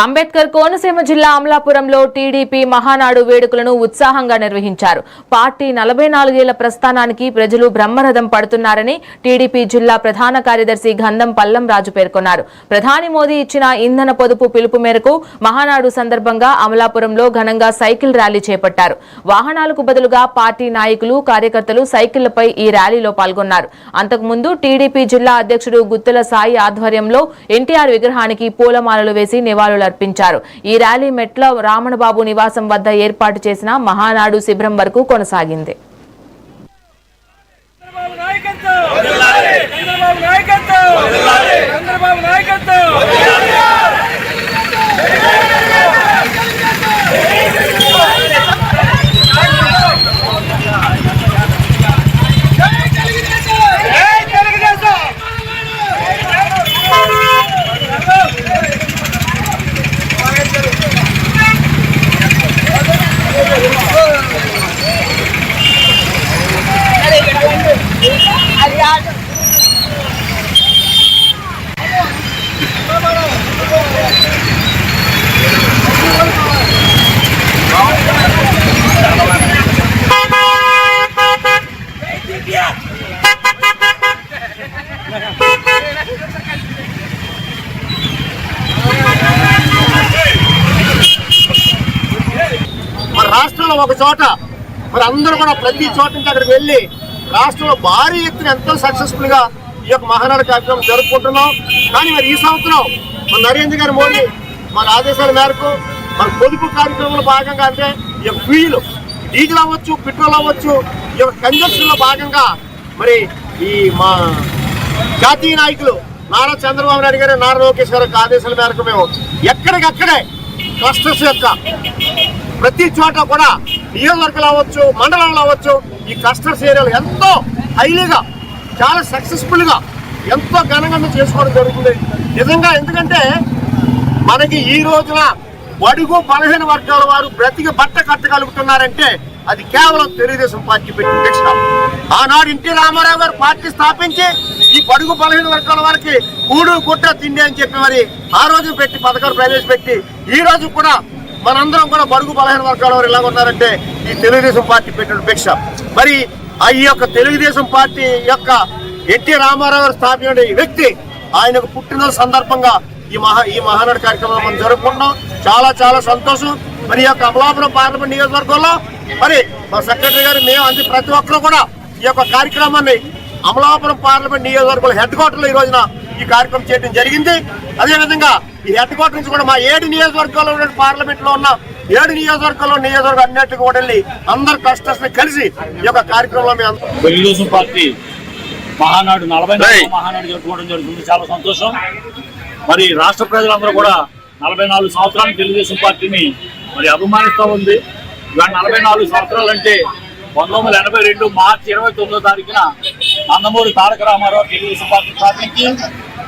అంబేద్కర్ కోనసీమ జిల్లా అమలాపురంలో టీడీపీ మహానాడు వేడుకలను ఉత్సాహంగా నిర్వహించారు. పార్టీ 44 ఏళ్ల ప్రస్థానానికి ప్రజలు బ్రహ్మరథం పడుతున్నారని టీడీపీ జిల్లా ప్రధాన కార్యదర్శి గంధం పల్లం రాజు పేర్కొన్నారు. ప్రధాని మోదీ ఇచ్చిన ఇంధన పొదుపు పిలుపు మేరకు మహానాడు సందర్భంగా అమలాపురంలో ఘనంగా సైకిల్ ర్యాలీ చేపట్టారు. వాహనాలకు బదులుగా పార్టీ నాయకులు, కార్యకర్తలు సైకిళ్లపై ఈ ర్యాలీలో పాల్గొన్నారు. అంతకుముందు టీడీపీ జిల్లా అధ్యక్షుడు గుత్తుల సాయి ఆధ్వర్యంలో ఎన్టీఆర్ విగ్రహానికి పూలమాలలు వేసి నివాళులు అర్పించారు. ఈ ర్యాలీ మెట్ల రామణబాబు నివాసం వద్ద ఏర్పాటు చేసిన మహానాడు శిబిరం వరకు కొనసాగింది. రాష్ట్రంలో ఒక చోట మరి అందరూ కూడా ప్రతి చోట నుంచి అక్కడికి వెళ్ళి రాష్ట్రంలో భారీ ఎత్తున ఎంతో సక్సెస్ఫుల్ గా ఈ యొక్క మహానాడు కార్యక్రమం జరుపుకుంటున్నాం. కానీ మరి ఈ సంవత్సరం మన నరేంద్ర గారి మోడీ మన ఆదేశాల మేరకు మన పొదుపు కార్యక్రమంలో భాగంగా అంటే ఈ యొక్క ఫ్యూయల్ డీజిల్ అవ్వచ్చు, పెట్రోల్ అవ్వచ్చు, ఈ యొక్క కన్జంప్షన్ లో భాగంగా మరి ఈ మా జాతీయ నాయకులు నారా చంద్రబాబు నాయుడు గారు, నారా లోకేష్ గారి ఆదేశాల మేరకు మేము ఎక్కడికక్కడే క్లస్టర్స్ యొక్క ప్రతి చోట కూడా నియోజకవర్గాలు అవ్వచ్చు, మండలాలు అవ్వచ్చు, ఈ క్లస్టర్స్ ఏరియాలు ఎంతో హైలీగా చాలా సక్సెస్ఫుల్ గా ఎంతో ఘనంగా చేసుకోవడం జరుగుతుంది నిజంగా. ఎందుకంటే మనకి ఈ రోజున బడుగు బలహీన వర్గాల వారు బ్రతికి బట్ట కట్టగలుగుతున్నారంటే అది కేవలం తెలుగుదేశం పార్టీ పెట్టిన దీక్ష. ఆనాడు ఎన్టీ రామారావు గారు పార్టీ స్థాపించి ఈ బడుగు బలహీన వర్గాల వారికి కూడు గుట్ట తిండి అని చెప్పి మరి ఆ రోజు పెట్టి పథకాలు ప్రవేశపెట్టి ఈ రోజు కూడా మనందరం కూడా బడుగు బలహీన వర్గాల వారు ఎలా ఉన్నారంటే ఈ తెలుగుదేశం పార్టీ పెట్టిన భిక్ష. మరి ఈ యొక్క తెలుగుదేశం పార్టీ యొక్క ఎన్టీ రామారావు గారు స్థాపించిన ఈ వ్యక్తి ఆయనకు పుట్టినరోజు సందర్భంగా ఈ మహానాడు కార్యక్రమం మనం జరుపుకుంటున్నాం. చాలా చాలా సంతోషం. మరి ఈ యొక్క అమలాపురం పార్లమెంట్ నియోజకవర్గంలో మరి మా సెక్రటరీ గారు మేము అంది ప్రతి ఒక్కరు కూడా ఈ యొక్క కార్యక్రమాన్ని అమలాపురం పార్లమెంట్ నియోజకవర్గంలో హెడ్ క్వార్టర్ లో ఈ రోజున ఈ కార్యక్రమం చేయడం జరిగింది. అదేవిధంగా ఈ హెడ్ క్వార్టర్ నుంచి కూడా మా 7 నియోజకవర్గాల్లో ఉన్న పార్లమెంట్ లో ఉన్న 7 నియోజకవర్గాల్లో నియోజకవర్గం అన్నిటికీ కూడా వెళ్ళి అందరు క్లస్టర్స్ ని కలిసి ఈ యొక్క కార్యక్రమంలో మేము తెలుగుదేశం పార్టీ మహానాడు 44వ మహానాడు జరుపుకోవడం జరుగుతుంది. చాలా సంతోషం. మరి రాష్ట్ర ప్రజలందరూ కూడా 44 సంవత్సరాలు తెలుగుదేశం పార్టీని మరి అభిమానిస్తూ ఉంది. ఇవాళ 44 సంవత్సరాలు అంటే 1982 మార్చి 29వ తారీఖున నందమూరి తారక రామారావు తెలుగుదేశం పార్టీ స్థాపించి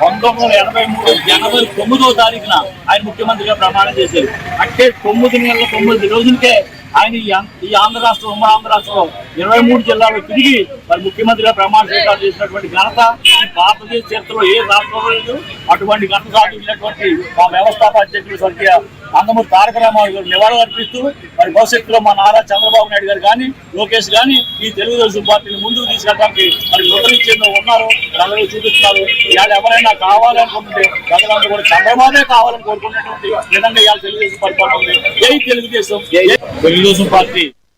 1983 జనవరి 9వ తారీఖున ఆయన ముఖ్యమంత్రిగా ప్రమాణం చేశారు. అంటే 9 నెలల 9 రోజులకే ఆయన ఈ ఆంధ్ర రాష్ట్రం, ఉమ్మడి ఆంధ్ర రాష్ట్రంలో 23 జిల్లాలో తిరిగి మరి ముఖ్యమంత్రిగా ప్రమాణ స్వీకారం చేసినటువంటి ఘనత ఈ భారతదేశ చరిత్రలో ఏ రాష్ట్రంలో లేదు. అటువంటి ఘనత సాధించినటువంటి మా వ్యవస్థాపక అధ్యక్షుడు స్వర్గీయ నందమూరి తారక రామారావు గారు నివాళులు అర్పిస్తూ మరి భవిష్యత్తులో మా నారా చంద్రబాబు నాయుడు గారు కానీ, లోకేష్ కానీ ఈ తెలుగుదేశం పార్టీని ముందుకు తీసుకెళ్ళడానికి మరి ముద్రించేందుకు ఉన్నారు, ప్రజలు చూపిస్తున్నారు. ఇవాళ ఎవరైనా కావాలనుకుంటే ప్రజలందరూ కూడా చంద్రబాబే కావాలని కోరుకునేటువంటి విధంగా ఇవాళ తెలుగుదేశం పరిపాలన ఉంది. తెలుగుదేశం పార్టీ